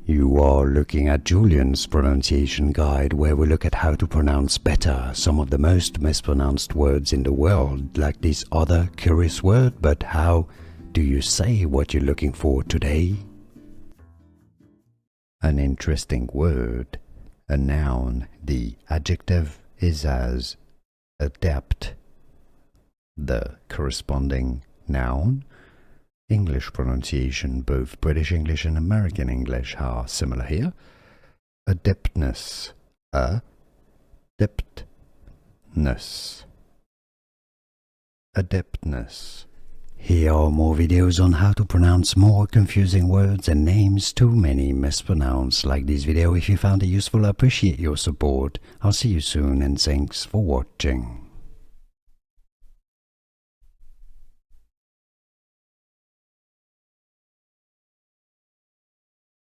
You are looking at Julian's pronunciation guide, where we look at how to pronounce better some of the most mispronounced words in the world, like this other curious word. But how do you say what you're looking for today? An interesting word, a noun. The adjective is as adept. The corresponding noun. English pronunciation, both British English and American English are similar here. Adeptness, adeptness, adeptness. Here are more videos on how to pronounce more confusing words and names too many mispronounced. Like this video if you found it useful. I appreciate your support. I'll see you soon and thanks for watching.